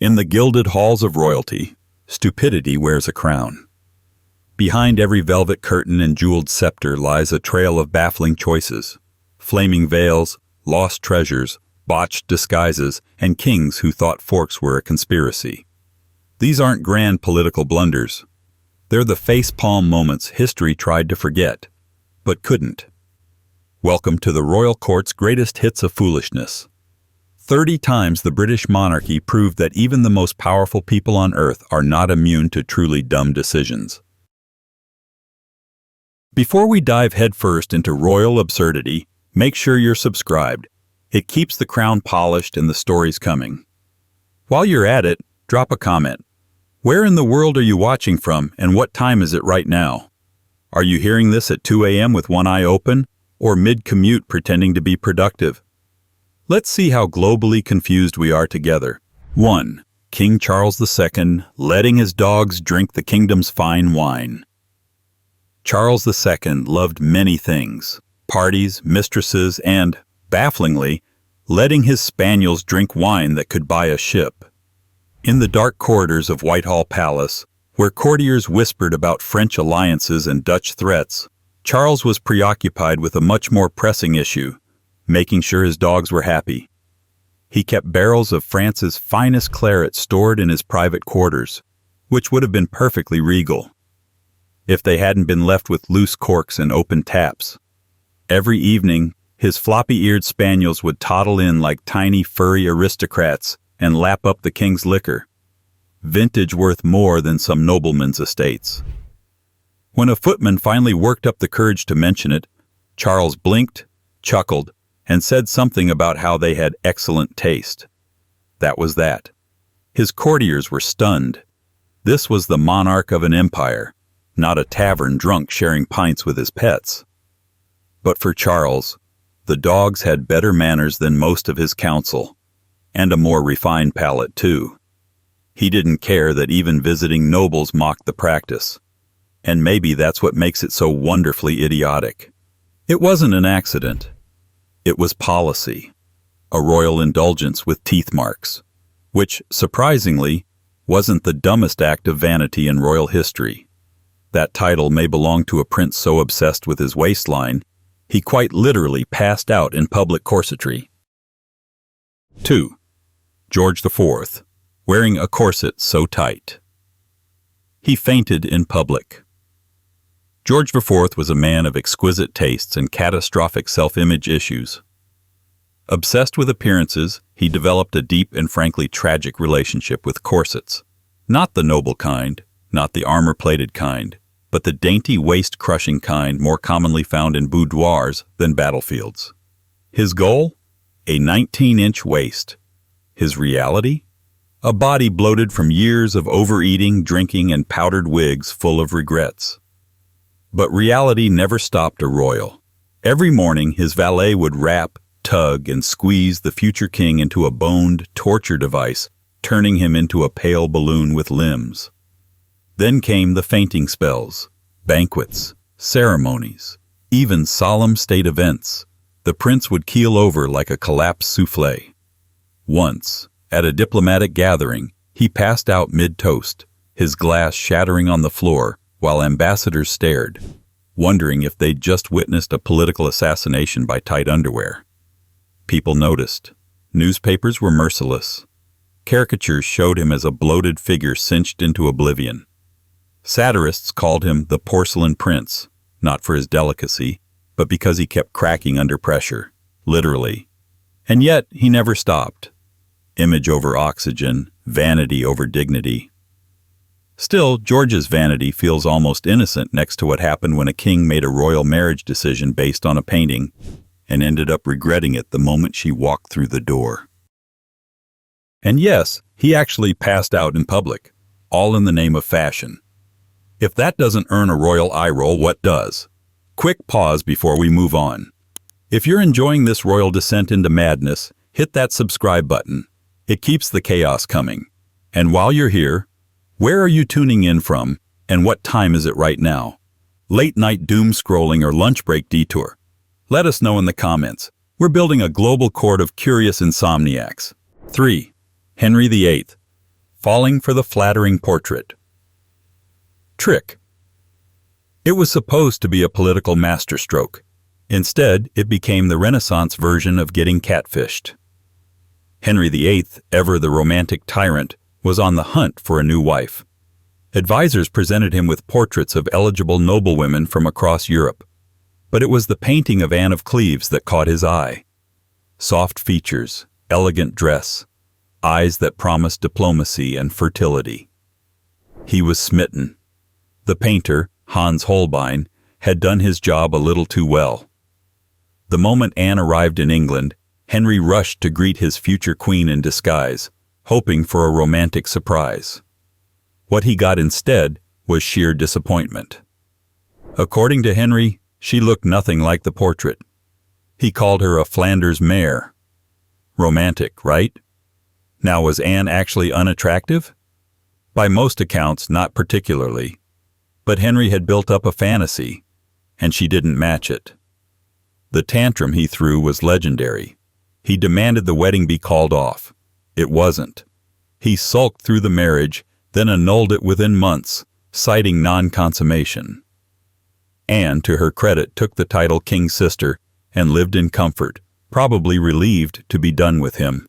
In the gilded halls of royalty, stupidity wears a crown. Behind every velvet curtain and jeweled scepter lies a trail of baffling choices, flaming veils, lost treasures, botched disguises, and kings who thought forks were a conspiracy. These aren't grand political blunders. They're the face-palm moments history tried to forget, but couldn't. Welcome to the royal court's greatest hits of foolishness. 30 times the British monarchy proved that even the most powerful people on earth are not immune to truly dumb decisions. Before we dive headfirst into royal absurdity, make sure you're subscribed. It keeps the crown polished and the stories coming. While you're at it, drop a comment. Where in the world are you watching from, and what time is it right now? Are you hearing this at 2 a.m. with one eye open, or mid-commute pretending to be productive? Let's see how globally confused we are together. 1. King Charles II letting his dogs drink the kingdom's fine wine. Charles II loved many things: parties, mistresses, and, bafflingly, letting his spaniels drink wine that could buy a ship. In the dark corridors of Whitehall Palace, where courtiers whispered about French alliances and Dutch threats, Charles was preoccupied with a much more pressing issue: making sure his dogs were happy. He kept barrels of France's finest claret stored in his private quarters, which would have been perfectly regal if they hadn't been left with loose corks and open taps. Every evening, his floppy-eared spaniels would toddle in like tiny furry aristocrats and lap up the king's liquor, vintage worth more than some nobleman's estates. When a footman finally worked up the courage to mention it, Charles blinked, chuckled, and said something about how they had excellent taste. That was that. His courtiers were stunned. This was the monarch of an empire, not a tavern drunk sharing pints with his pets. But for Charles, the dogs had better manners than most of his council, and a more refined palate too. He didn't care that even visiting nobles mocked the practice, and maybe that's what makes it so wonderfully idiotic. It wasn't an accident. It was policy, a royal indulgence with teeth marks, which, surprisingly, wasn't the dumbest act of vanity in royal history. That title may belong to a prince so obsessed with his waistline, he quite literally passed out in public corsetry. 2. George IV, wearing a corset so tight. He fainted in public. George IV was a man of exquisite tastes and catastrophic self-image issues. Obsessed with appearances, he developed a deep and frankly tragic relationship with corsets. Not the noble kind, not the armor-plated kind, but the dainty waist-crushing kind more commonly found in boudoirs than battlefields. His goal? A 19-inch waist. His reality? A body bloated from years of overeating, drinking, and powdered wigs full of regrets. But reality never stopped a royal. Every morning, his valet would wrap, tug, and squeeze the future king into a boned torture device, turning him into a pale balloon with limbs. Then came the fainting spells, banquets, ceremonies, even solemn state events. The prince would keel over like a collapsed soufflé. Once, at a diplomatic gathering, he passed out mid-toast, his glass shattering on the floor, while ambassadors stared, wondering if they'd just witnessed a political assassination by tight underwear. People noticed. Newspapers were merciless. Caricatures showed him as a bloated figure cinched into oblivion. Satirists called him the porcelain prince, not for his delicacy, but because he kept cracking under pressure, literally. And yet, he never stopped. Image over oxygen, vanity over dignity. Still, George's vanity feels almost innocent next to what happened when a king made a royal marriage decision based on a painting and ended up regretting it the moment she walked through the door. And yes, he actually passed out in public, all in the name of fashion. If that doesn't earn a royal eye roll, what does? Quick pause before we move on. If you're enjoying this royal descent into madness, hit that subscribe button. It keeps the chaos coming. And while you're here, where are you tuning in from, and what time is it right now? Late night doom scrolling or lunch break detour? Let us know in the comments. We're building a global court of curious insomniacs. 3. Henry VIII, falling for the flattering portrait. Trick. It was supposed to be a political masterstroke. Instead, it became the Renaissance version of getting catfished. Henry VIII, ever the romantic tyrant, was on the hunt for a new wife. Advisors presented him with portraits of eligible noblewomen from across Europe. But it was the painting of Anne of Cleves that caught his eye. Soft features, elegant dress, eyes that promised diplomacy and fertility. He was smitten. The painter, Hans Holbein, had done his job a little too well. The moment Anne arrived in England, Henry rushed to greet his future queen in disguise, hoping for a romantic surprise. What he got instead was sheer disappointment. According to Henry, she looked nothing like the portrait. He called her a Flanders mare. Romantic, right? Now, was Anne actually unattractive? By most accounts, not particularly. But Henry had built up a fantasy, and she didn't match it. The tantrum he threw was legendary. He demanded the wedding be called off. It wasn't. He sulked through the marriage, then annulled it within months, citing non-consummation. Anne, to her credit, took the title King's Sister and lived in comfort, probably relieved to be done with him.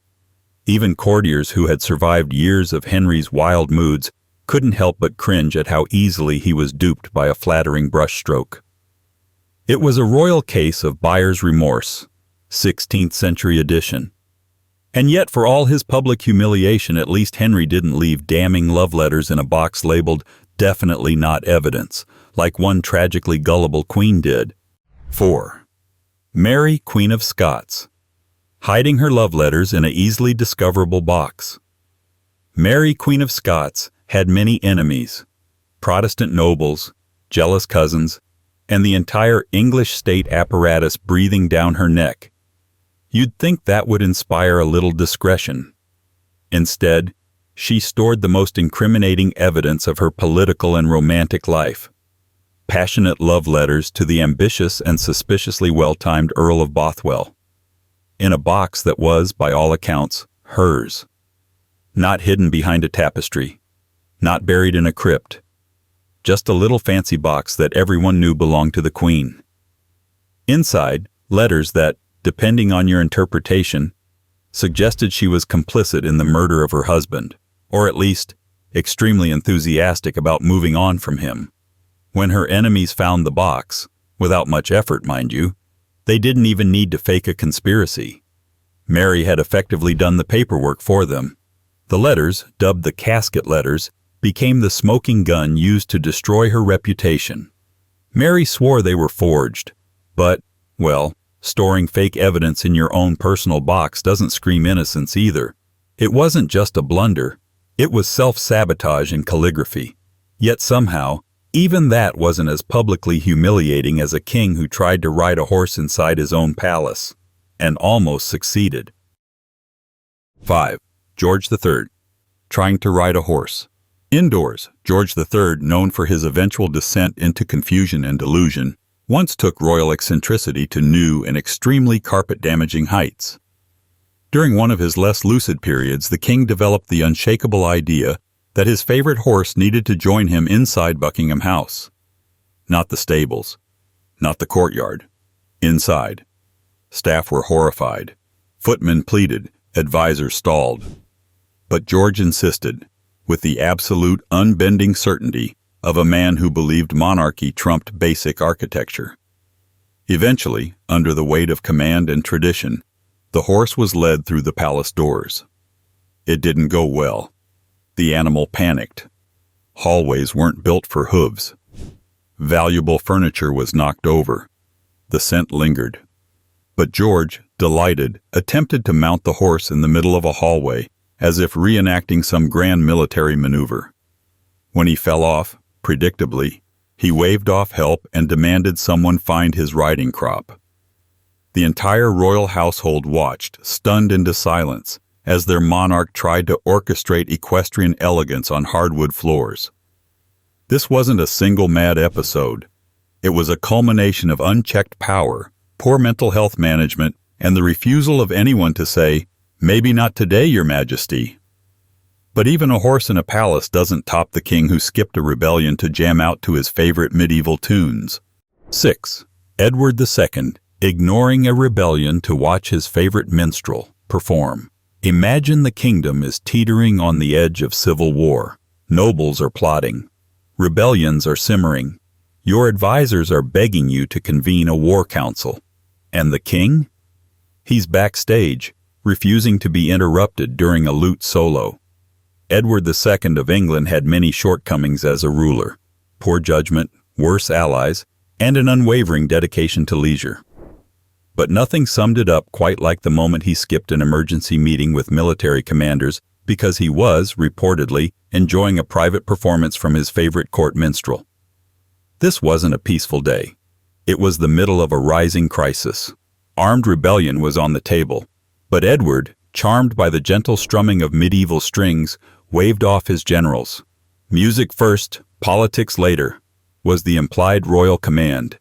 Even courtiers who had survived years of Henry's wild moods couldn't help but cringe at how easily he was duped by a flattering brushstroke. It was a royal case of buyer's remorse, 16th century edition. And yet, for all his public humiliation, at least Henry didn't leave damning love letters in a box labeled "Definitely Not Evidence," like one tragically gullible queen did. 4. Mary, Queen of Scots. Hiding her love letters in an easily discoverable box. Mary, Queen of Scots, had many enemies: Protestant nobles, jealous cousins, and the entire English state apparatus breathing down her neck. You'd think that would inspire a little discretion. Instead, she stored the most incriminating evidence of her political and romantic life: passionate love letters to the ambitious and suspiciously well-timed Earl of Bothwell, in a box that was, by all accounts, hers. Not hidden behind a tapestry, not buried in a crypt, just a little fancy box that everyone knew belonged to the Queen. Inside, letters that, depending on your interpretation, suggested she was complicit in the murder of her husband, or at least extremely enthusiastic about moving on from him. When her enemies found the box, without much effort, mind you, they didn't even need to fake a conspiracy. Mary had effectively done the paperwork for them. The letters, dubbed the casket letters, became the smoking gun used to destroy her reputation. Mary swore they were forged, but, well, storing fake evidence in your own personal box doesn't scream innocence either. It wasn't just a blunder, it was self-sabotage in calligraphy. Yet somehow, even that wasn't as publicly humiliating as a king who tried to ride a horse inside his own palace, and almost succeeded. 5. George III. Trying to ride a horse. Indoors, George III, known for his eventual descent into confusion and delusion, once took royal eccentricity to new and extremely carpet-damaging heights. During one of his less lucid periods, the king developed the unshakable idea that his favorite horse needed to join him inside Buckingham House. Not the stables, not the courtyard, inside. Staff were horrified. Footmen pleaded, advisors stalled. But George insisted, with the absolute unbending certainty of a man who believed monarchy trumped basic architecture. Eventually, under the weight of command and tradition, the horse was led through the palace doors. It didn't go well. The animal panicked. Hallways weren't built for hooves. Valuable furniture was knocked over. The scent lingered. But George, delighted, attempted to mount the horse in the middle of a hallway, as if reenacting some grand military maneuver. When he fell off, predictably, he waved off help and demanded someone find his riding crop. The entire royal household watched, stunned into silence, as their monarch tried to orchestrate equestrian elegance on hardwood floors. This wasn't a single mad episode. It was a culmination of unchecked power, poor mental health management, and the refusal of anyone to say, "Maybe not today, Your Majesty." But even a horse in a palace doesn't top the king who skipped a rebellion to jam out to his favorite medieval tunes. 6. Edward II, ignoring a rebellion to watch his favorite minstrel perform. Imagine the kingdom is teetering on the edge of civil war. Nobles are plotting. Rebellions are simmering. Your advisors are begging you to convene a war council. And the king? He's backstage, refusing to be interrupted during a lute solo. Edward II of England had many shortcomings as a ruler: poor judgment, worse allies, and an unwavering dedication to leisure. But nothing summed it up quite like the moment he skipped an emergency meeting with military commanders because he was, reportedly, enjoying a private performance from his favorite court minstrel. This wasn't a peaceful day. It was the middle of a rising crisis. Armed rebellion was on the table, but Edward, charmed by the gentle strumming of medieval strings, waved off his generals. Music first, politics later, was the implied royal command.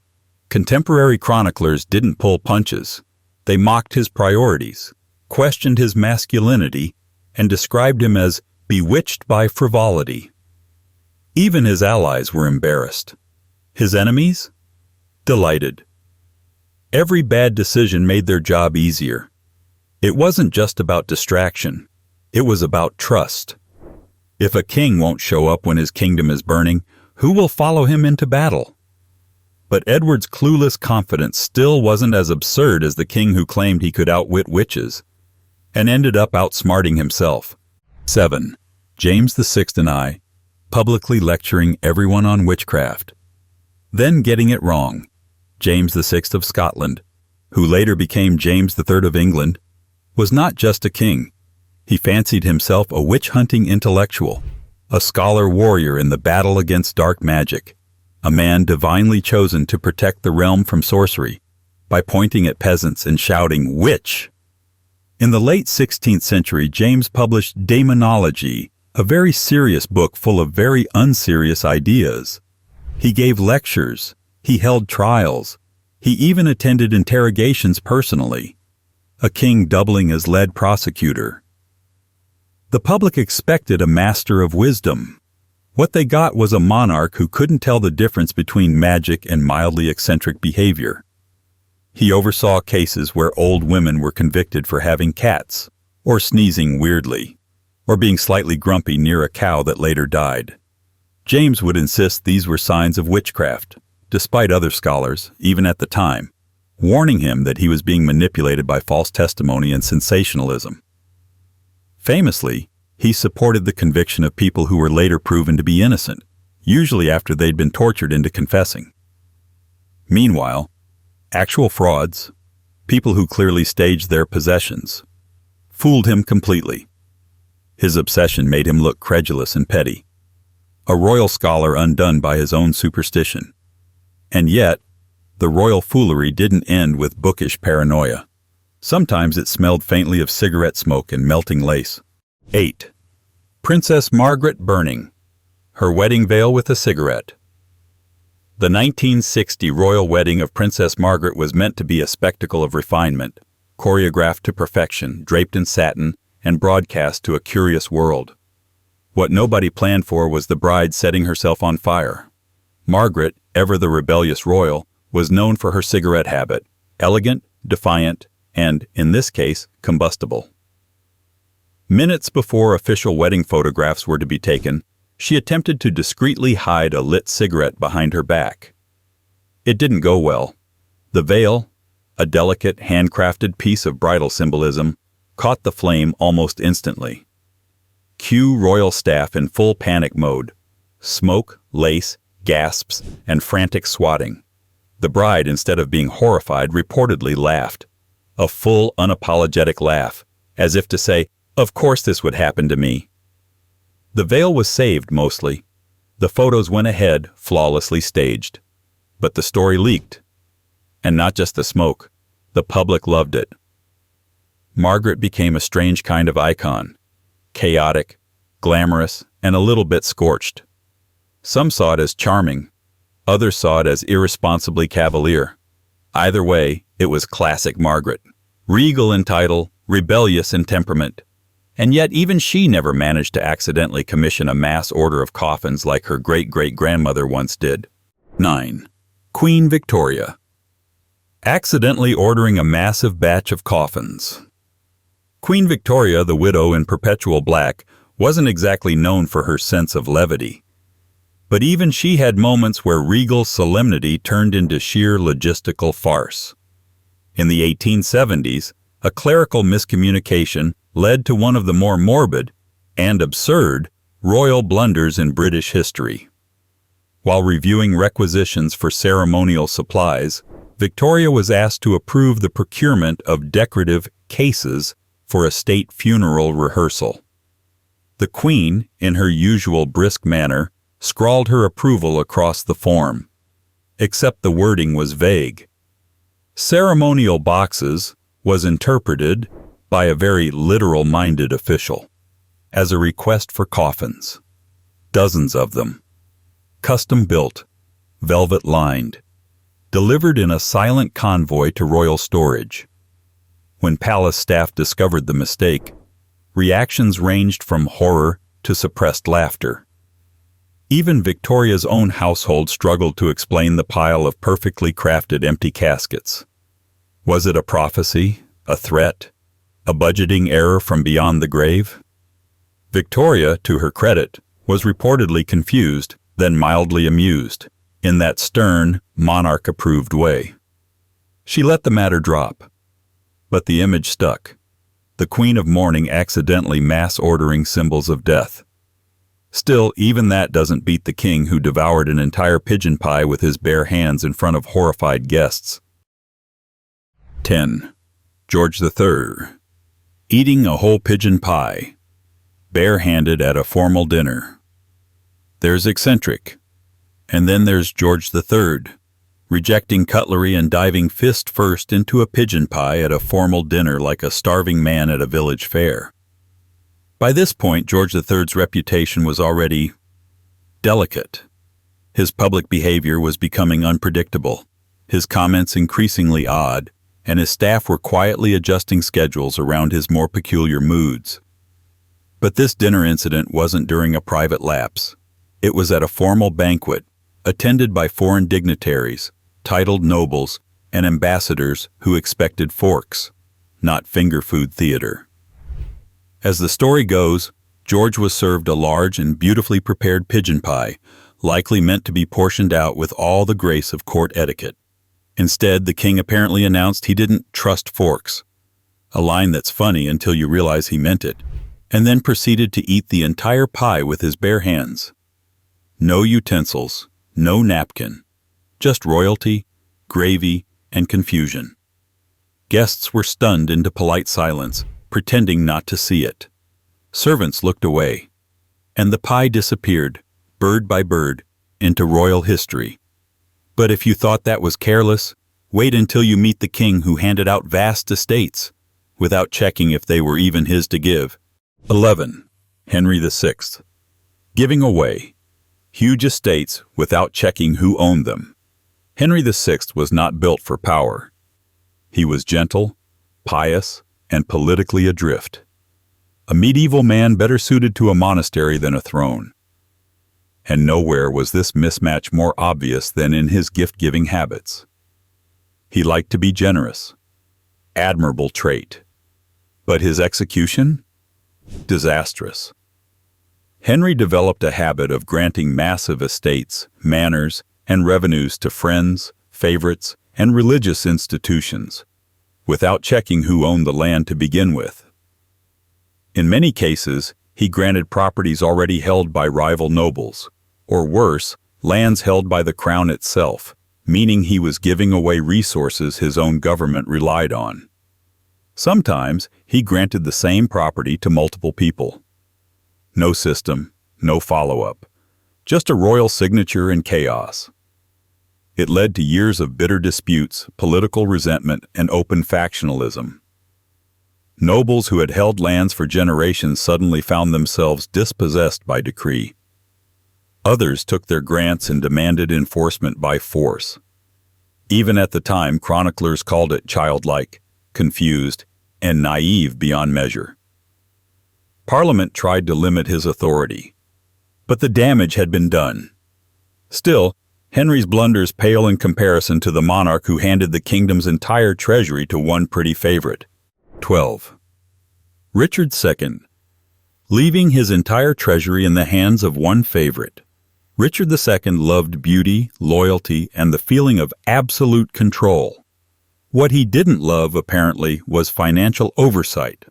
Contemporary chroniclers didn't pull punches. They mocked his priorities, questioned his masculinity, and described him as bewitched by frivolity. Even his allies were embarrassed. His enemies? Delighted. Every bad decision made their job easier. It wasn't just about distraction. It was about trust. If a king won't show up when his kingdom is burning, who will follow him into battle? But Edward's clueless confidence still wasn't as absurd as the king who claimed he could outwit witches, and ended up outsmarting himself. 7. James VI and I, publicly lecturing everyone on witchcraft. Then getting it wrong. James VI of Scotland, who later became James III of England, was not just a king. He fancied himself a witch-hunting intellectual, a scholar warrior in the battle against dark magic, a man divinely chosen to protect the realm from sorcery by pointing at peasants and shouting, "Witch!" In the late 16th century, James published Daemonology, a very serious book full of very unserious ideas. He gave lectures. He held trials. He even attended interrogations personally, a king doubling as lead prosecutor. The public expected a master of wisdom. What they got was a monarch who couldn't tell the difference between magic and mildly eccentric behavior. He oversaw cases where old women were convicted for having cats, or sneezing weirdly, or being slightly grumpy near a cow that later died. James would insist these were signs of witchcraft, despite other scholars, even at the time, warning him that he was being manipulated by false testimony and sensationalism. Famously, he supported the conviction of people who were later proven to be innocent, usually after they'd been tortured into confessing. Meanwhile, actual frauds, people who clearly staged their possessions, fooled him completely. His obsession made him look credulous and petty, a royal scholar undone by his own superstition. And yet, the royal foolery didn't end with bookish paranoia. Sometimes it smelled faintly of cigarette smoke and melting lace. 8. Princess Margaret burning. Her wedding veil with a cigarette. The 1960 royal wedding of Princess Margaret was meant to be a spectacle of refinement, choreographed to perfection, draped in satin, and broadcast to a curious world. What nobody planned for was the bride setting herself on fire. Margaret, ever the rebellious royal, was known for her cigarette habit, elegant, defiant, and, in this case, combustible. Minutes before official wedding photographs were to be taken, she attempted to discreetly hide a lit cigarette behind her back. It didn't go well. The veil, a delicate, handcrafted piece of bridal symbolism, caught the flame almost instantly. Cue royal staff in full panic mode. Smoke, lace, gasps, and frantic swatting. The bride, instead of being horrified, reportedly laughed. A full, unapologetic laugh, as if to say, "Of course this would happen to me." The veil was saved, mostly. The photos went ahead, flawlessly staged. But the story leaked. And not just the smoke. The public loved it. Margaret became a strange kind of icon. Chaotic, glamorous, and a little bit scorched. Some saw it as charming. Others saw it as irresponsibly cavalier. Either way, it was classic Margaret. Regal in title, rebellious in temperament. And yet even she never managed to accidentally commission a mass order of coffins like her great-great-grandmother once did. 9. Queen Victoria. Accidentally ordering a massive batch of coffins. Queen Victoria, the widow in perpetual black, wasn't exactly known for her sense of levity. But even she had moments where regal solemnity turned into sheer logistical farce. In the 1870s, a clerical miscommunication led to one of the more morbid and absurd royal blunders in British history. While reviewing requisitions for ceremonial supplies, Victoria was asked to approve the procurement of decorative cases for a state funeral rehearsal. The Queen, in her usual brisk manner, scrawled her approval across the form, except the wording was vague. Ceremonial boxes was interpreted by a very literal-minded official as a request for coffins. Dozens of them. Custom-built, velvet-lined, delivered in a silent convoy to royal storage. When palace staff discovered the mistake, reactions ranged from horror to suppressed laughter. Even Victoria's own household struggled to explain the pile of perfectly crafted empty caskets. Was it a prophecy, a threat, a budgeting error from beyond the grave? Victoria, to her credit, was reportedly confused, then mildly amused, in that stern, monarch-approved way. She let the matter drop. But the image stuck. The Queen of Mourning accidentally mass-ordering symbols of death. Still, even that doesn't beat the king who devoured an entire pigeon pie with his bare hands in front of horrified guests. 10. George III. Eating a whole pigeon pie, bare-handed at a formal dinner. There's eccentric. And then there's George III, rejecting cutlery and diving fist first into a pigeon pie at a formal dinner like a starving man at a village fair. By this point, George III's reputation was already delicate. His public behavior was becoming unpredictable, his comments increasingly odd, and his staff were quietly adjusting schedules around his more peculiar moods. But this dinner incident wasn't during a private lapse. It was at a formal banquet, attended by foreign dignitaries, titled nobles, and ambassadors who expected forks, not finger-food theater. As the story goes, George was served a large and beautifully prepared pigeon pie, likely meant to be portioned out with all the grace of court etiquette. Instead, the king apparently announced he didn't trust forks, a line that's funny until you realize he meant it, and then proceeded to eat the entire pie with his bare hands. No utensils, no napkin, just royalty, gravy, and confusion. Guests were stunned into polite silence, pretending not to see it. Servants looked away, and the pie disappeared, bird by bird, into royal history. But if you thought that was careless, wait until you meet the king who handed out vast estates, without checking if they were even his to give. 11. Henry VI. Giving away huge estates without checking who owned them. Henry VI was not built for power. He was gentle, pious, and politically adrift. A medieval man better suited to a monastery than a throne. And nowhere was this mismatch more obvious than in his gift-giving habits. He liked to be generous. Admirable trait. But his execution? Disastrous. Henry developed a habit of granting massive estates, manors, and revenues to friends, favorites, and religious institutions, without checking who owned the land to begin with. In many cases, he granted properties already held by rival nobles, or worse, lands held by the crown itself, meaning he was giving away resources his own government relied on. Sometimes, he granted the same property to multiple people. No system, no follow-up, just a royal signature and chaos. It led to years of bitter disputes, political resentment, and open factionalism. Nobles who had held lands for generations suddenly found themselves dispossessed by decree. Others took their grants and demanded enforcement by force. Even at the time, chroniclers called it childlike, confused, and naive beyond measure. Parliament tried to limit his authority, but the damage had been done. Still, Henry's blunders pale in comparison to the monarch who handed the kingdom's entire treasury to one pretty favorite. 12. Richard II. Leaving his entire treasury in the hands of one favorite. Richard II loved beauty, loyalty, and the feeling of absolute control. What he didn't love, apparently, was financial oversight.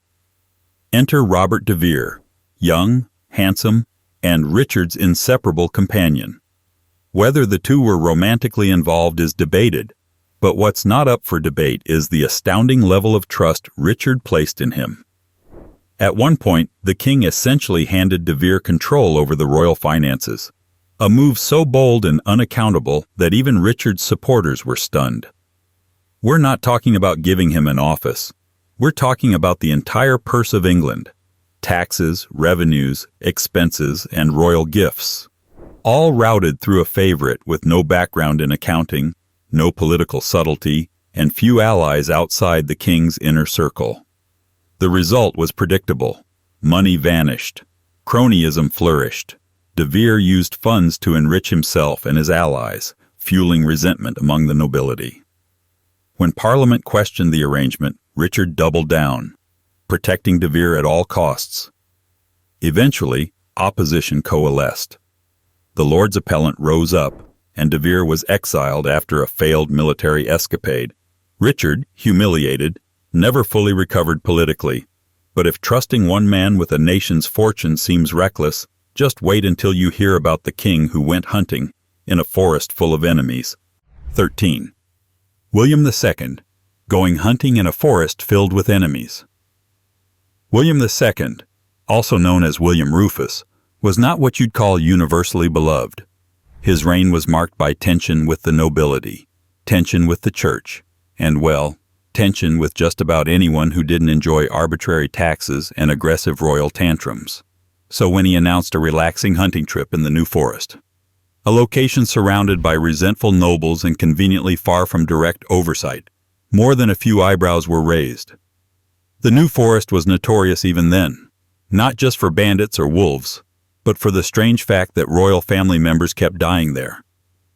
Enter Robert de Vere, young, handsome, and Richard's inseparable companion. Whether the two were romantically involved is debated, but what's not up for debate is the astounding level of trust Richard placed in him. At one point, the king essentially handed de Vere control over the royal finances, a move so bold and unaccountable that even Richard's supporters were stunned. We're not talking about giving him an office. We're talking about the entire purse of England, taxes, revenues, expenses, and royal gifts, all routed through a favorite with no background in accounting, no political subtlety, and few allies outside the king's inner circle. The result was predictable. Money vanished. Cronyism flourished. De Vere used funds to enrich himself and his allies, fueling resentment among the nobility. When Parliament questioned the arrangement, Richard doubled down, protecting de Vere at all costs. Eventually, opposition coalesced. The Lords Appellant rose up, and de Vere was exiled after a failed military escapade. Richard, humiliated, never fully recovered politically. But if trusting one man with a nation's fortune seems reckless, just wait until you hear about the king who went hunting in a forest full of enemies. 13. William II. Going hunting in a forest filled with enemies. William II, also known as William Rufus, was not what you'd call universally beloved. His reign was marked by tension with the nobility, tension with the church, and, well, tension with just about anyone who didn't enjoy arbitrary taxes and aggressive royal tantrums. So when he announced a relaxing hunting trip in the New Forest, a location surrounded by resentful nobles and conveniently far from direct oversight, more than a few eyebrows were raised. The New Forest was notorious even then, not just for bandits or wolves, but for the strange fact that royal family members kept dying there.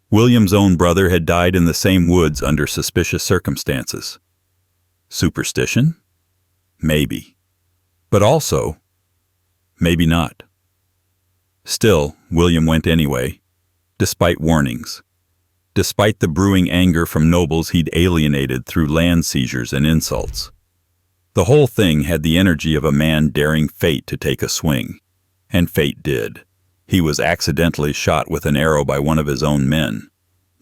William's own brother had died in the same woods under suspicious circumstances. Superstition? Maybe. But also, maybe not. Still, William went anyway, despite warnings. Despite the brewing anger from nobles he'd alienated through land seizures and insults. The whole thing had the energy of a man daring fate to take a swing. And fate did. He was accidentally shot with an arrow by one of his own men.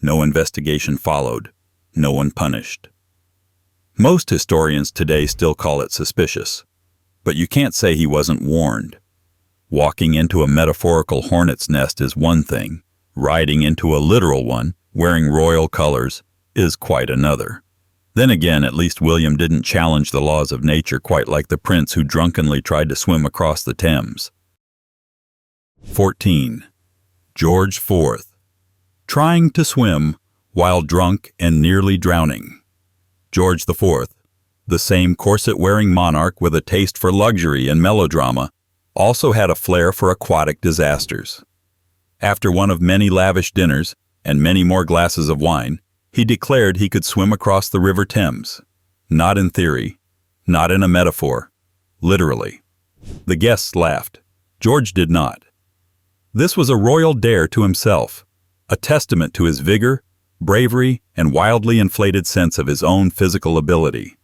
No investigation followed. No one punished. Most historians today still call it suspicious. But you can't say he wasn't warned. Walking into a metaphorical hornet's nest is one thing. Riding into a literal one, wearing royal colors, is quite another. Then again, at least William didn't challenge the laws of nature quite like the prince who drunkenly tried to swim across the Thames. 14. George IV. Trying to swim while drunk and nearly drowning. George IV, the same corset-wearing monarch with a taste for luxury and melodrama, also had a flair for aquatic disasters. After one of many lavish dinners and many more glasses of wine, he declared he could swim across the River Thames. Not in theory, not in a metaphor, literally. The guests laughed. George did not. This was a royal dare to himself, a testament to his vigor, bravery, and wildly inflated sense of his own physical ability.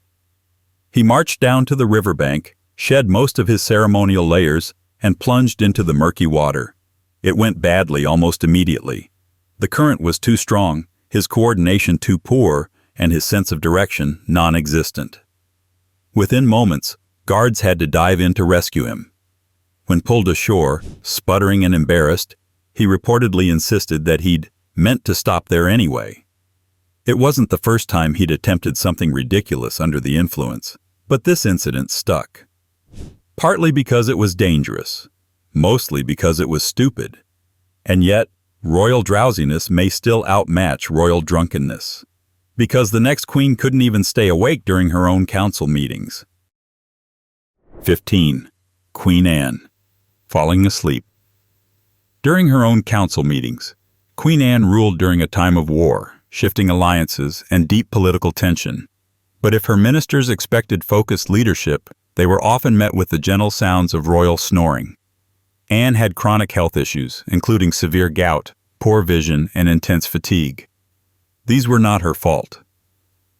He marched down to the riverbank, shed most of his ceremonial layers, and plunged into the murky water. It went badly almost immediately. The current was too strong, his coordination too poor, and his sense of direction non-existent. Within moments, guards had to dive in to rescue him. When pulled ashore, sputtering and embarrassed, he reportedly insisted that he'd meant to stop there anyway. It wasn't the first time he'd attempted something ridiculous under the influence, but this incident stuck. Partly because it was dangerous, mostly because it was stupid. And yet, royal drowsiness may still outmatch royal drunkenness, because the next queen couldn't even stay awake during her own council meetings. 15. Queen Anne, falling asleep. During her own council meetings, Queen Anne ruled during a time of war, shifting alliances, and deep political tension. But if her ministers expected focused leadership, they were often met with the gentle sounds of royal snoring. Anne had chronic health issues, including severe gout, poor vision, and intense fatigue. These were not her fault.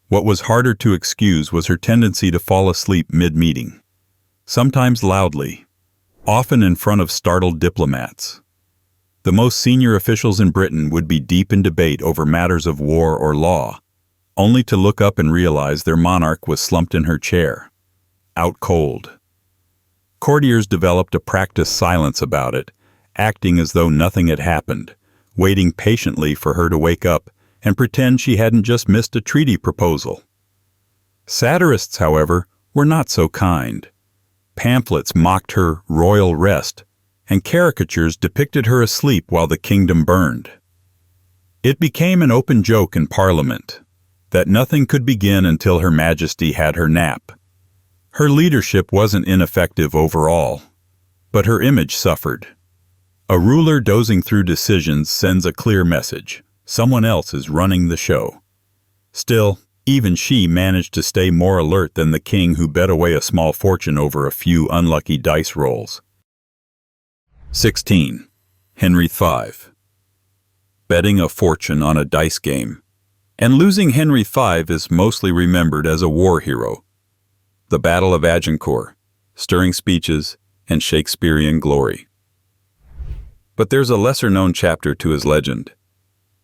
What was harder to excuse was her tendency to fall asleep mid-meeting, sometimes loudly, often in front of startled diplomats. The most senior officials in Britain would be deep in debate over matters of war or law, only to look up and realize their monarch was slumped in her chair, out cold. Courtiers developed a practiced silence about it, acting as though nothing had happened, waiting patiently for her to wake up and pretend she hadn't just missed a treaty proposal. Satirists, however, were not so kind. Pamphlets mocked her royal rest, and caricatures depicted her asleep while the kingdom burned. It became an open joke in Parliament that nothing could begin until Her Majesty had her nap. Her leadership wasn't ineffective overall, but her image suffered. A ruler dozing through decisions sends a clear message: someone else is running the show. Still, even she managed to stay more alert than the king who bet away a small fortune over a few unlucky dice rolls. 16. Henry V. Betting a fortune on a dice game. And losing Henry V is mostly remembered as a war hero. The Battle of Agincourt, stirring speeches, and Shakespearean glory. But there's a lesser-known chapter to his legend.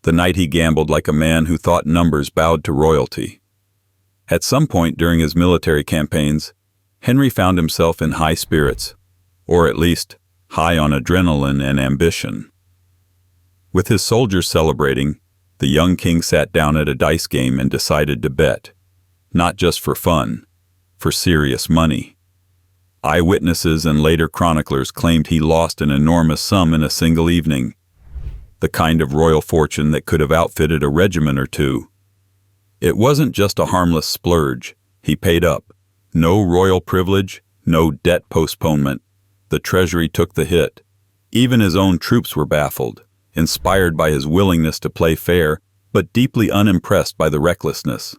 The night he gambled like a man who thought numbers bowed to royalty. At some point during his military campaigns, Henry found himself in high spirits, or at least high on adrenaline and ambition. With his soldiers celebrating, the young king sat down at a dice game and decided to bet, not just for fun, for serious money. Eyewitnesses and later chroniclers claimed he lost an enormous sum in a single evening, the kind of royal fortune that could have outfitted a regiment or two. It wasn't just a harmless splurge. He paid up. No royal privilege, no debt postponement. The treasury took the hit. Even his own troops were baffled, inspired by his willingness to play fair, but deeply unimpressed by the recklessness.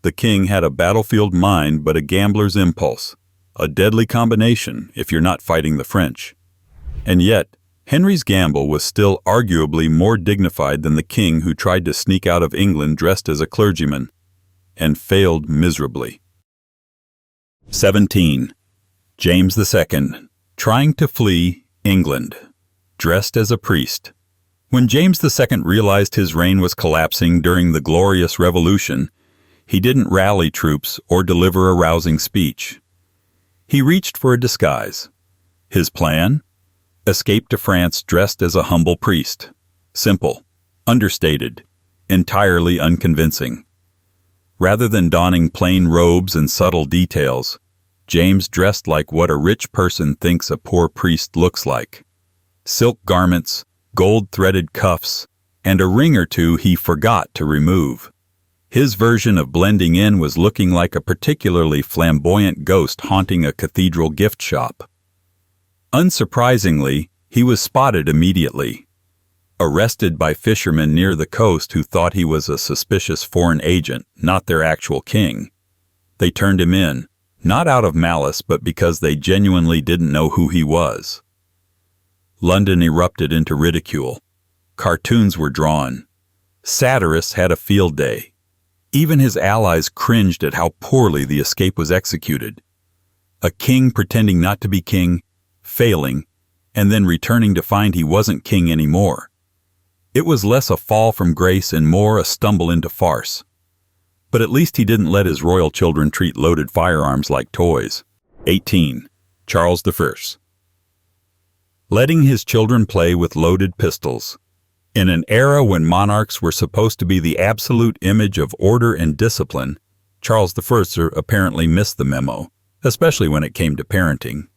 The king had a battlefield mind but a gambler's impulse, a deadly combination if you're not fighting the French. And yet, Henry's gamble was still arguably more dignified than the king who tried to sneak out of England dressed as a clergyman, and failed miserably. 17. James II, trying to flee England, dressed as a priest. When James II realized his reign was collapsing during the Glorious Revolution, he didn't rally troops or deliver a rousing speech. He reached for a disguise. His plan? Escape to France dressed as a humble priest. Simple, understated, entirely unconvincing. Rather than donning plain robes and subtle details, James dressed like what a rich person thinks a poor priest looks like. Silk garments, gold-threaded cuffs, and a ring or two he forgot to remove. His version of blending in was looking like a particularly flamboyant ghost haunting a cathedral gift shop. Unsurprisingly, he was spotted immediately. Arrested by fishermen near the coast who thought he was a suspicious foreign agent, not their actual king. They turned him in, not out of malice but because they genuinely didn't know who he was. London erupted into ridicule. Cartoons were drawn. Satirists had a field day. Even his allies cringed at how poorly the escape was executed. A king pretending not to be king, failing, and then returning to find he wasn't king anymore. It was less a fall from grace and more a stumble into farce. But at least he didn't let his royal children treat loaded firearms like toys. 18. Charles I. Letting his children play with loaded pistols. In an era when monarchs were supposed to be the absolute image of order and discipline, Charles I apparently missed the memo, especially when it came to parenting.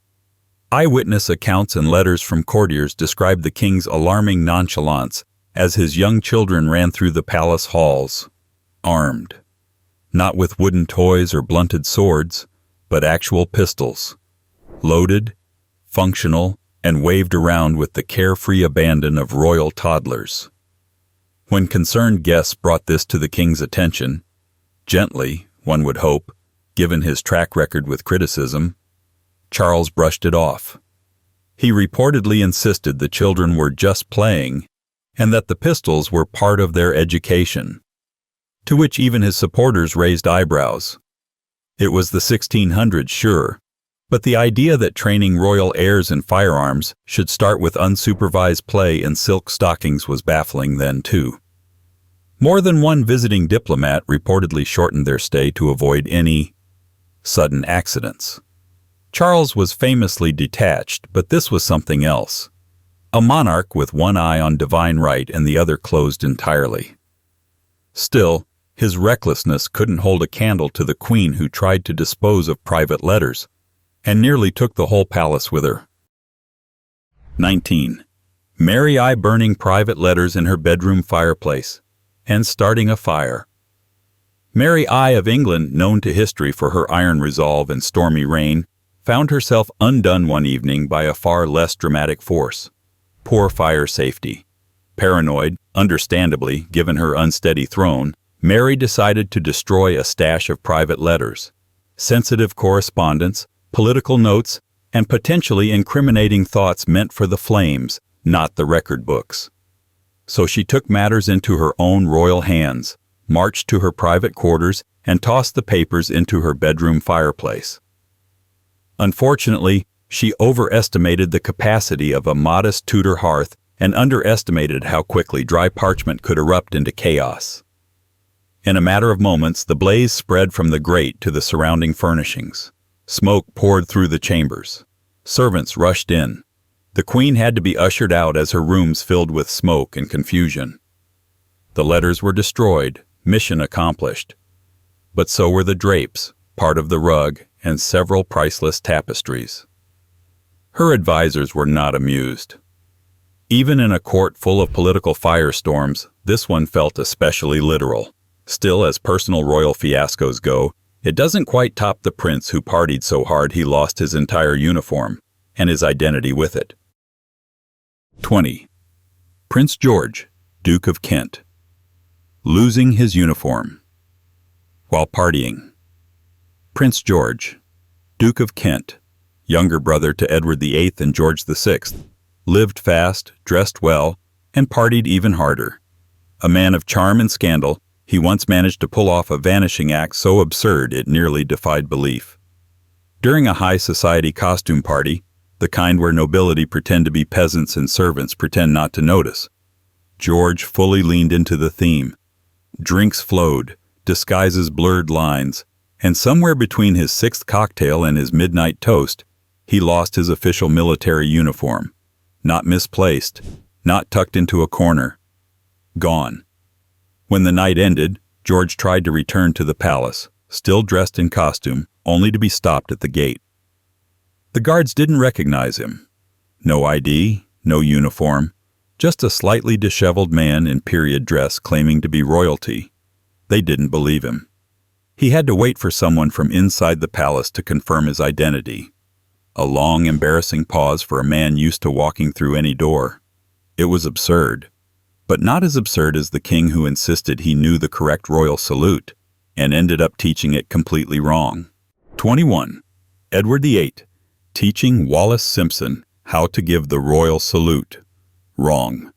Eyewitness accounts and letters from courtiers described the king's alarming nonchalance as his young children ran through the palace halls, armed. Not with wooden toys or blunted swords, but actual pistols. Loaded, functional, and waved around with the carefree abandon of royal toddlers. When concerned guests brought this to the king's attention, gently, one would hope, given his track record with criticism, Charles brushed it off. He reportedly insisted the children were just playing and that the pistols were part of their education, to which even his supporters raised eyebrows. It was the 1600s, sure, but the idea that training royal heirs in firearms should start with unsupervised play in silk stockings was baffling then, too. More than one visiting diplomat reportedly shortened their stay to avoid any sudden accidents. Charles was famously detached, but this was something else. A monarch with one eye on divine right and the other closed entirely. Still, his recklessness couldn't hold a candle to the queen who tried to dispose of private letters, and nearly took the whole palace with her. 19. Mary I burning private letters in her bedroom fireplace, and starting a fire. Mary I of England, known to history for her iron resolve and stormy reign, found herself undone one evening by a far less dramatic force: poor fire safety. Paranoid, understandably, given her unsteady throne, Mary decided to destroy a stash of private letters, sensitive correspondence, political notes, and potentially incriminating thoughts meant for the flames, not the record books. So she took matters into her own royal hands, marched to her private quarters, and tossed the papers into her bedroom fireplace. Unfortunately, she overestimated the capacity of a modest Tudor hearth and underestimated how quickly dry parchment could erupt into chaos. In a matter of moments, the blaze spread from the grate to the surrounding furnishings. Smoke poured through the chambers. Servants rushed in. The queen had to be ushered out as her rooms filled with smoke and confusion. The letters were destroyed, mission accomplished. But so were the drapes, part of the rug, and several priceless tapestries. Her advisors were not amused. Even in a court full of political firestorms, this one felt especially literal. Still, as personal royal fiascos go, it doesn't quite top the prince who partied so hard he lost his entire uniform, and his identity with it. 20. Prince George, Duke of Kent, losing his uniform. While partying, Prince George, Duke of Kent, younger brother to Edward VIII and George VI, lived fast, dressed well, and partied even harder. A man of charm and scandal, he once managed to pull off a vanishing act so absurd it nearly defied belief. During a high society costume party, the kind where nobility pretend to be peasants and servants pretend not to notice, George fully leaned into the theme. Drinks flowed, disguises blurred lines, and somewhere between his sixth cocktail and his midnight toast, he lost his official military uniform. Not misplaced, not tucked into a corner. Gone. When the night ended, George tried to return to the palace, still dressed in costume, only to be stopped at the gate. The guards didn't recognize him. No ID, no uniform, just a slightly disheveled man in period dress claiming to be royalty. They didn't believe him. He had to wait for someone from inside the palace to confirm his identity. A long, embarrassing pause for a man used to walking through any door. It was absurd, but not as absurd as the king who insisted he knew the correct royal salute and ended up teaching it completely wrong. 21. Edward VIII, teaching Wallis Simpson how to give the royal salute. Wrong.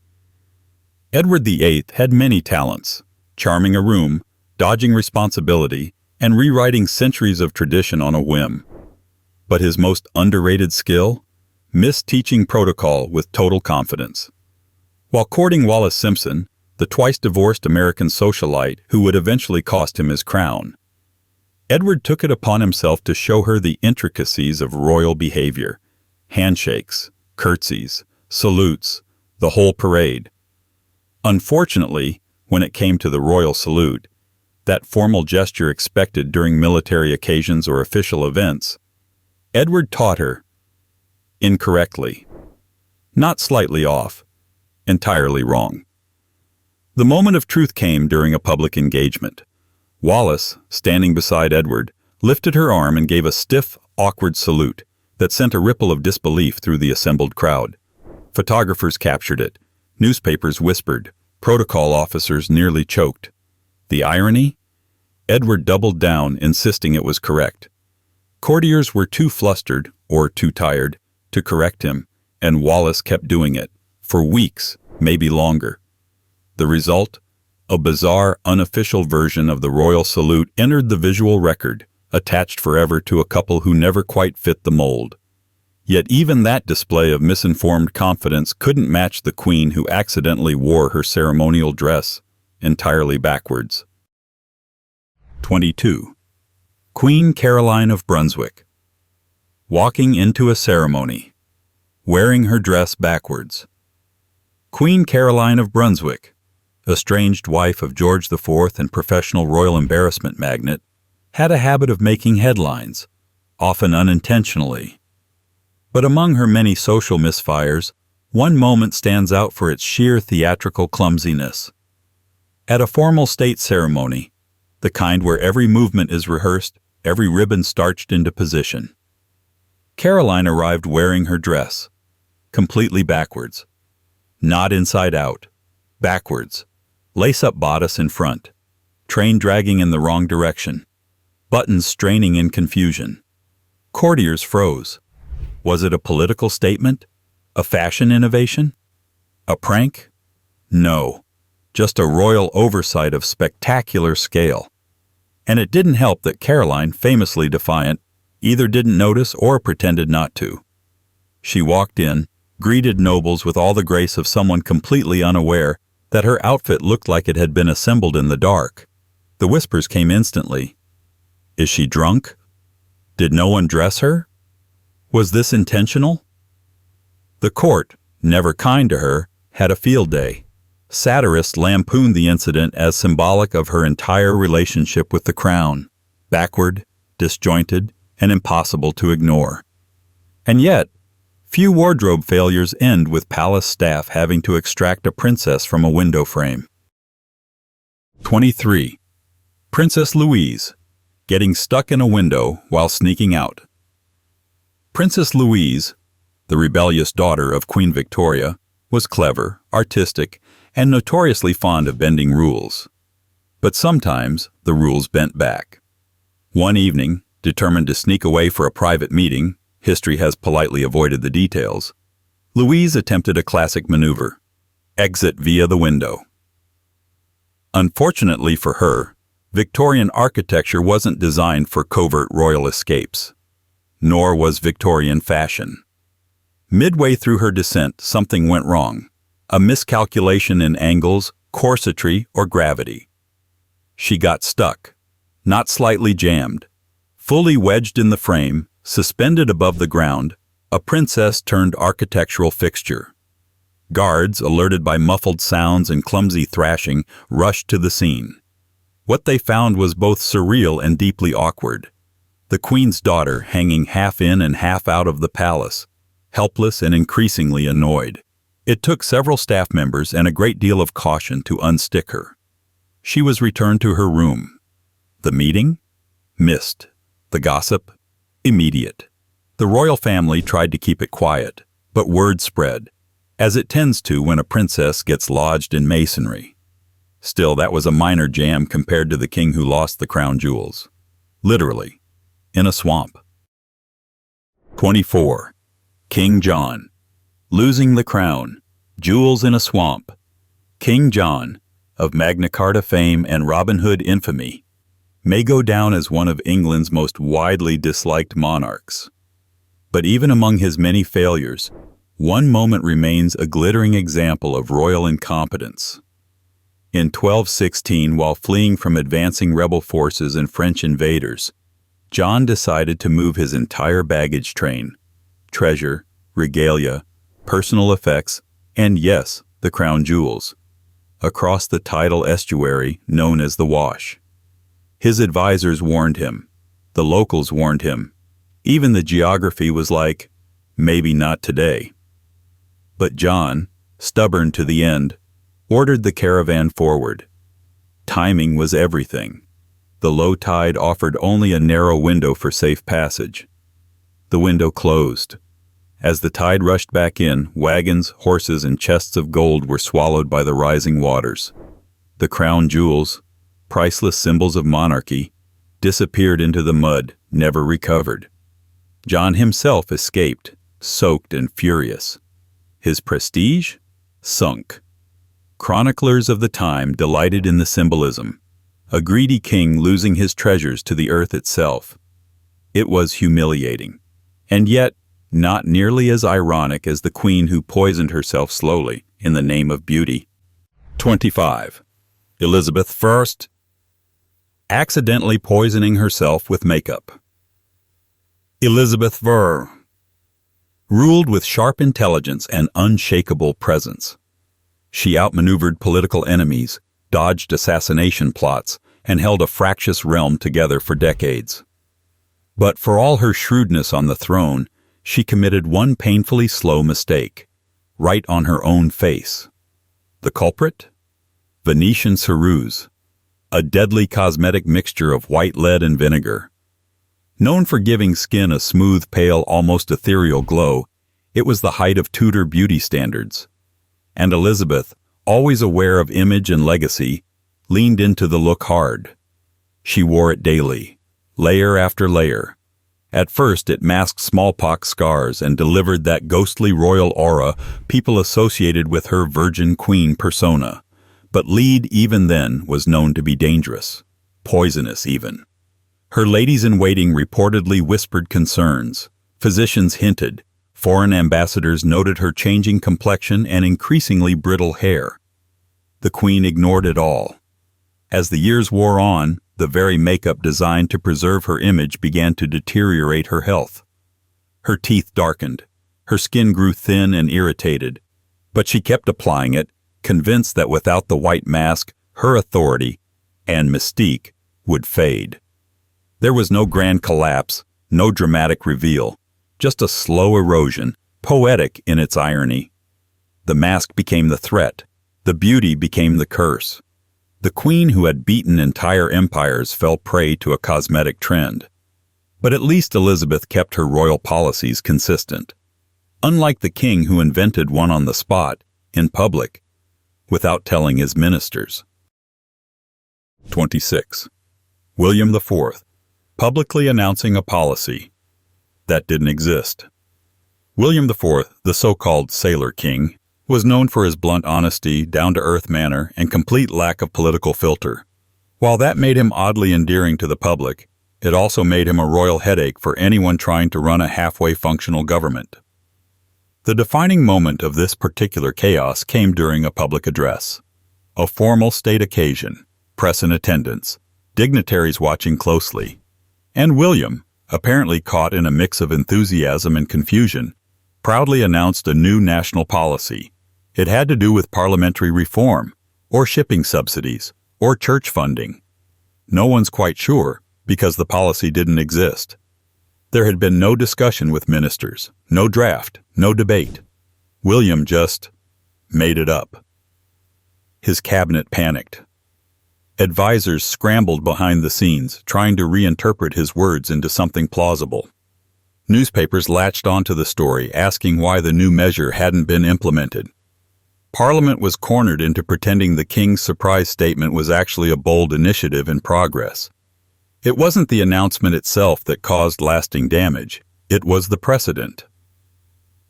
Edward VIII had many talents: charming a room, dodging responsibility, and rewriting centuries of tradition on a whim. But his most underrated skill? Misteaching protocol with total confidence. While courting Wallis Simpson, the twice-divorced American socialite who would eventually cost him his crown, Edward took it upon himself to show her the intricacies of royal behavior: handshakes, curtsies, salutes, the whole parade. Unfortunately, when it came to the royal salute, that formal gesture expected during military occasions or official events, Edward taught her incorrectly. Not slightly off, entirely wrong. The moment of truth came during a public engagement. Wallis, standing beside Edward, lifted her arm and gave a stiff, awkward salute, that sent a ripple of disbelief through the assembled crowd. Photographers captured it. Newspapers whispered. Protocol officers nearly choked. The irony? Edward doubled down, insisting it was correct. Courtiers were too flustered, or too tired, to correct him, and Wallace kept doing it, for weeks, maybe longer. The result? A bizarre, unofficial version of the royal salute entered the visual record, attached forever to a couple who never quite fit the mold. Yet even that display of misinformed confidence couldn't match the queen who accidentally wore her ceremonial dress entirely backwards. 22. Queen Caroline of Brunswick. Walking into a ceremony. Wearing her dress backwards. Queen Caroline of Brunswick, estranged wife of George IV and professional royal embarrassment magnate, had a habit of making headlines, often unintentionally. But among her many social misfires, one moment stands out for its sheer theatrical clumsiness. At a formal state ceremony, the kind where every movement is rehearsed, every ribbon starched into position, Caroline arrived wearing her dress, completely backwards. Not inside out, backwards. Lace-up bodice in front, train dragging in the wrong direction, buttons straining in confusion. Courtiers froze. Was it a political statement? A fashion innovation? A prank? No, just a royal oversight of spectacular scale. And it didn't help that Caroline, famously defiant, either didn't notice or pretended not to. She walked in, greeted nobles with all the grace of someone completely unaware that her outfit looked like it had been assembled in the dark. The whispers came instantly. Is she drunk? Did no one dress her? Was this intentional? The court, never kind to her, had a field day. Satirists lampooned the incident as symbolic of her entire relationship with the crown, backward, disjointed, and impossible to ignore. And yet, few wardrobe failures end with palace staff having to extract a princess from a window frame. 23. Princess Louise, getting stuck in a window while sneaking out. Princess Louise, the rebellious daughter of Queen Victoria, was clever, artistic, and notoriously fond of bending rules. But sometimes the rules bent back. One evening, determined to sneak away for a private meeting, history has politely avoided the details, Louise attempted a classic maneuver: exit via the window. Unfortunately for her, Victorian architecture wasn't designed for covert royal escapes. Nor was Victorian fashion. Midway through her descent, something went wrong. A miscalculation in angles, corsetry, or gravity. She got stuck, not slightly jammed. Fully wedged in the frame, suspended above the ground, a princess turned architectural fixture. Guards, alerted by muffled sounds and clumsy thrashing, rushed to the scene. What they found was both surreal and deeply awkward. The queen's daughter hanging half in and half out of the palace, helpless and increasingly annoyed. It took several staff members and a great deal of caution to unstick her. She was returned to her room. The meeting? Missed. The gossip? Immediate. The royal family tried to keep it quiet, but word spread, as it tends to when a princess gets lodged in masonry. Still, that was a minor jam compared to the king who lost the crown jewels. Literally. In a swamp. 24. King John. Losing the crown. Jewels in a swamp. King John, of Magna Carta fame and Robin Hood infamy, may go down as one of England's most widely disliked monarchs. But even among his many failures, one moment remains a glittering example of royal incompetence. In 1216, while fleeing from advancing rebel forces and French invaders, John decided to move his entire baggage train, treasure, regalia, personal effects, and yes, the crown jewels, across the tidal estuary known as the Wash. His advisors warned him. The locals warned him. Even the geography was like, maybe not today. But John, stubborn to the end, ordered the caravan forward. Timing was everything. The low tide offered only a narrow window for safe passage. The window closed. As the tide rushed back in, wagons, horses, and chests of gold were swallowed by the rising waters. The crown jewels, priceless symbols of monarchy, disappeared into the mud, never recovered. John himself escaped, soaked and furious. His prestige? Sunk. Chroniclers of the time delighted in the symbolism, a greedy king losing his treasures to the earth itself. It was humiliating, and yet not nearly as ironic as the queen who poisoned herself slowly in the name of beauty. 25. Elizabeth I, accidentally poisoning herself with makeup. Elizabeth I ruled with sharp intelligence and unshakable presence. She outmaneuvered political enemies, dodged assassination plots, and held a fractious realm together for decades. But for all her shrewdness on the throne, she committed one painfully slow mistake, right on her own face. The culprit? Venetian ceruse, a deadly cosmetic mixture of white lead and vinegar. Known for giving skin a smooth, pale, almost ethereal glow, it was the height of Tudor beauty standards. And Elizabeth, always aware of image and legacy, leaned into the look hard. She wore it daily, layer after layer. At first it masked smallpox scars and delivered that ghostly royal aura people associated with her virgin queen persona. But lead, even then, was known to be dangerous, poisonous even. Her ladies-in-waiting reportedly whispered concerns. Physicians hinted. Foreign ambassadors noted her changing complexion and increasingly brittle hair. The queen ignored it all. As the years wore on, the very makeup designed to preserve her image began to deteriorate her health. Her teeth darkened. Her skin grew thin and irritated. But she kept applying it, convinced that without the white mask, her authority and mystique would fade. There was no grand collapse, no dramatic reveal, just a slow erosion, poetic in its irony. The mask became the threat, the beauty became the curse. The queen who had beaten entire empires fell prey to a cosmetic trend. But at least Elizabeth kept her royal policies consistent. Unlike the king who invented one on the spot, in public, without telling his ministers. 26. William IV, publicly announcing a policy that didn't exist. William IV, the so-called Sailor King, was known for his blunt honesty, down-to-earth manner, and complete lack of political filter. While that made him oddly endearing to the public, it also made him a royal headache for anyone trying to run a halfway functional government. The defining moment of this particular chaos came during a public address. A formal state occasion, press in attendance, dignitaries watching closely. And William, apparently caught in a mix of enthusiasm and confusion, proudly announced a new national policy. It had to do with parliamentary reform, or shipping subsidies, or church funding. No one's quite sure, because the policy didn't exist. There had been no discussion with ministers, no draft, no debate. William just made it up. His cabinet panicked. Advisors scrambled behind the scenes, trying to reinterpret his words into something plausible. Newspapers latched onto the story, asking why the new measure hadn't been implemented. Parliament was cornered into pretending the king's surprise statement was actually a bold initiative in progress. It wasn't the announcement itself that caused lasting damage. It was the precedent.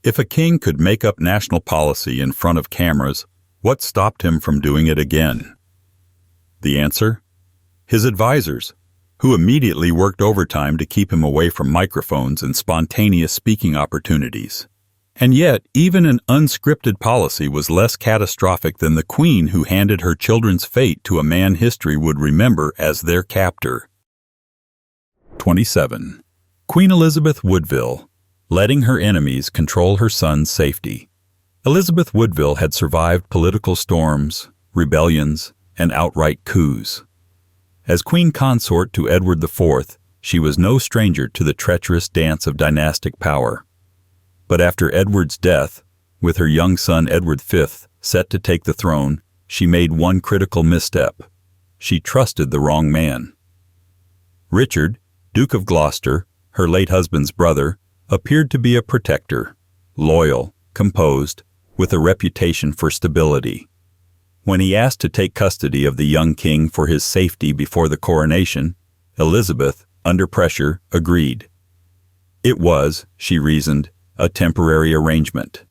If a king could make up national policy in front of cameras, what stopped him from doing it again? The answer? His advisors, who immediately worked overtime to keep him away from microphones and spontaneous speaking opportunities. And yet, even an unscripted policy was less catastrophic than the queen who handed her children's fate to a man history would remember as their captor. 27. Queen Elizabeth Woodville, letting her enemies control her son's safety. Elizabeth Woodville had survived political storms, rebellions, and outright coups. As queen consort to Edward IV, she was no stranger to the treacherous dance of dynastic power. But after Edward's death, with her young son Edward V set to take the throne, she made one critical misstep. She trusted the wrong man. Richard, Duke of Gloucester, her late husband's brother, appeared to be a protector, loyal, composed, with a reputation for stability. When he asked to take custody of the young king for his safety before the coronation, Elizabeth, under pressure, agreed. It was, she reasoned, a temporary arrangement.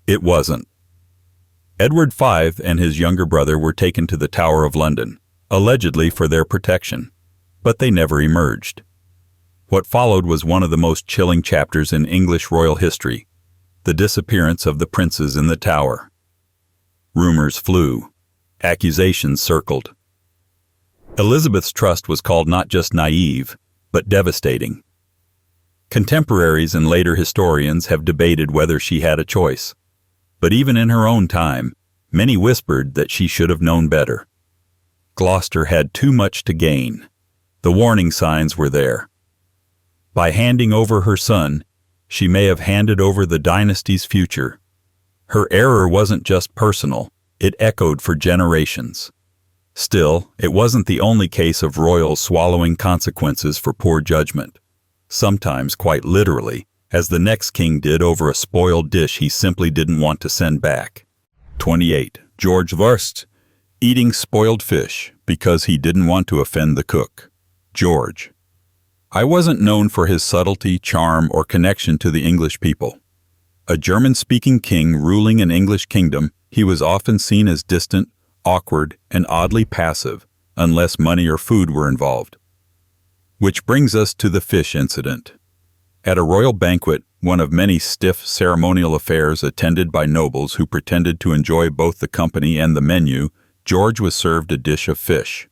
It wasn't. Edward V and his younger brother were taken to the Tower of London, allegedly for their protection, but they never emerged. What followed was one of the most chilling chapters in English royal history, the disappearance of the princes in the Tower. Rumors flew. Accusations circled. Elizabeth's trust was called not just naive, but devastating. Contemporaries and later historians have debated whether she had a choice. But even in her own time, many whispered that she should have known better. Gloucester had too much to gain. The warning signs were there. By handing over her son, she may have handed over the dynasty's future. Her error wasn't just personal, it echoed for generations. Still, it wasn't the only case of royals swallowing consequences for poor judgment, sometimes quite literally, as the next king did over a spoiled dish he simply didn't want to send back. 28. George Wurst, eating spoiled fish because he didn't want to offend the cook. George. I wasn't known for his subtlety, charm, or connection to the English people. A German-speaking king ruling an English kingdom, he was often seen as distant, awkward, and oddly passive, unless money or food were involved. Which brings us to the fish incident. At a royal banquet, one of many stiff ceremonial affairs attended by nobles who pretended to enjoy both the company and the menu, George was served a dish of fish.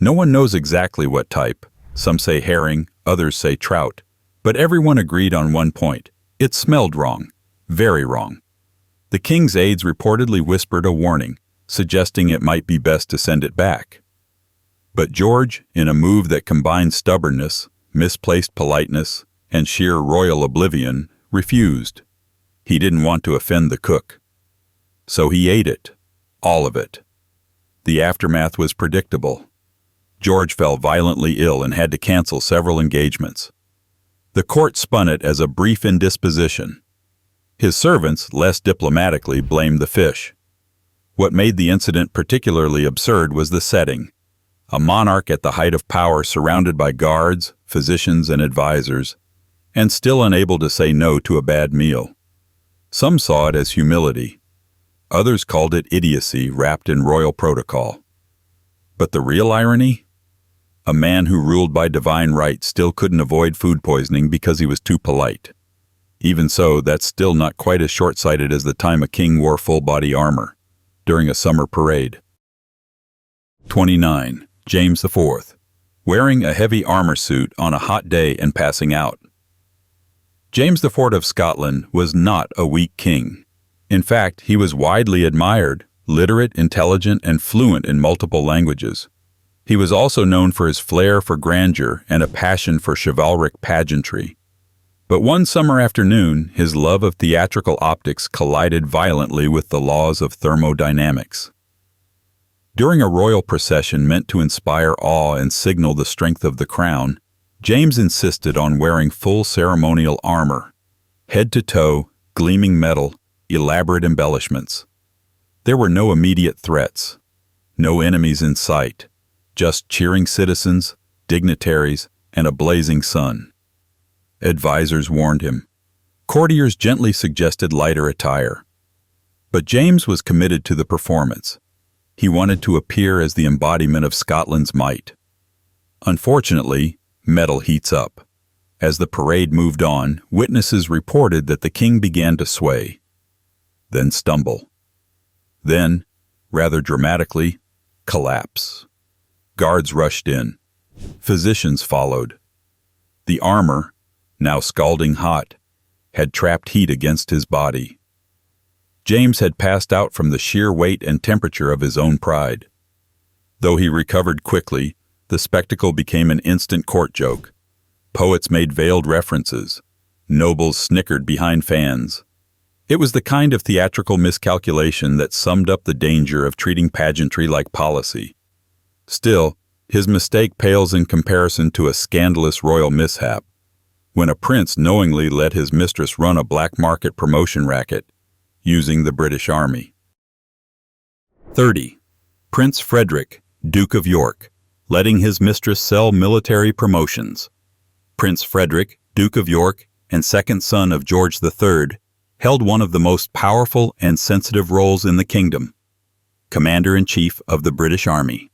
No one knows exactly what type. Some say herring, others say trout. But everyone agreed on one point. It smelled wrong. Very wrong. The king's aides reportedly whispered a warning, suggesting it might be best to send it back. But George, in a move that combined stubbornness, misplaced politeness, and sheer royal oblivion, refused. He didn't want to offend the cook. So he ate it. All of it. The aftermath was predictable. George fell violently ill and had to cancel several engagements. The court spun it as a brief indisposition. His servants, less diplomatically, blamed the fish. What made the incident particularly absurd was the setting. A monarch at the height of power surrounded by guards, physicians, and advisors, and still unable to say no to a bad meal. Some saw it as humility. Others called it idiocy wrapped in royal protocol. But the real irony? A man who ruled by divine right still couldn't avoid food poisoning because he was too polite. Even so, that's still not quite as short-sighted as the time a king wore full-body armor during a summer parade. 29. James IV, wearing a heavy armor suit on a hot day and passing out. James IV of Scotland was not a weak king. In fact, he was widely admired, literate, intelligent, and fluent in multiple languages. He was also known for his flair for grandeur and a passion for chivalric pageantry. But one summer afternoon, his love of theatrical optics collided violently with the laws of thermodynamics. During a royal procession meant to inspire awe and signal the strength of the crown, James insisted on wearing full ceremonial armor, head to toe, gleaming metal, elaborate embellishments. There were no immediate threats, no enemies in sight, just cheering citizens, dignitaries, and a blazing sun. Advisors warned him. Courtiers gently suggested lighter attire. But James was committed to the performance. He wanted to appear as the embodiment of Scotland's might. Unfortunately, metal heats up. As the parade moved on, witnesses reported that the king began to sway, then stumble. Then, rather dramatically, collapse. Guards rushed in. Physicians followed. The armor, now scalding hot, had trapped heat against his body. James had passed out from the sheer weight and temperature of his own pride. Though he recovered quickly, the spectacle became an instant court joke. Poets made veiled references. Nobles snickered behind fans. It was the kind of theatrical miscalculation that summed up the danger of treating pageantry like policy. Still, his mistake pales in comparison to a scandalous royal mishap. when a prince knowingly let his mistress run a black market promotion racket using the British Army. 30. Prince Frederick, Duke of York, letting his mistress sell military promotions. Prince Frederick, Duke of York, and second son of George III, held one of the most powerful and sensitive roles in the kingdom, Commander-in-Chief of the British Army,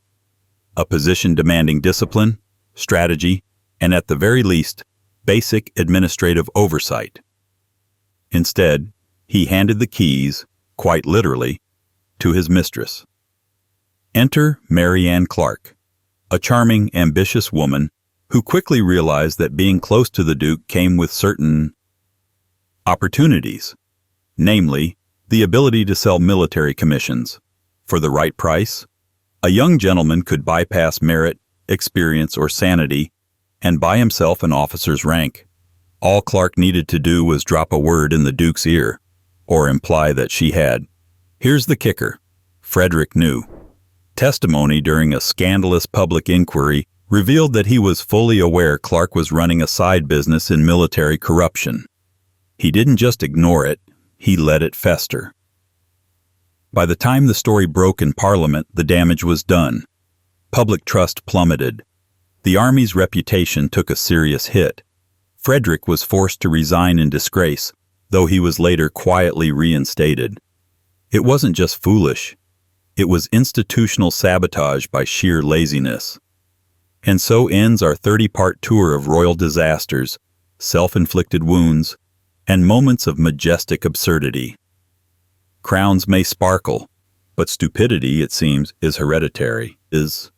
a position demanding discipline, strategy, and at the very least, basic administrative oversight. Instead, he handed the keys, quite literally, to his mistress. Enter Mary Ann Clark, a charming, ambitious woman who quickly realized that being close to the Duke came with certain opportunities, namely, the ability to sell military commissions. For the right price, a young gentleman could bypass merit, experience, or sanity and buy himself an officer's rank. All Clark needed to do was drop a word in the Duke's ear, or imply that she had. Here's the kicker. Frederick knew. Testimony during a scandalous public inquiry revealed that he was fully aware Clark was running a side business in military corruption. He didn't just ignore it, he let it fester. By the time the story broke in Parliament, the damage was done. Public trust plummeted. The Army's reputation took a serious hit. Frederick was forced to resign in disgrace, though he was later quietly reinstated. It wasn't just foolish. It was institutional sabotage by sheer laziness. And so ends our 30-part tour of royal disasters, self-inflicted wounds, and moments of majestic absurdity. Crowns may sparkle, but stupidity, it seems, is hereditary, is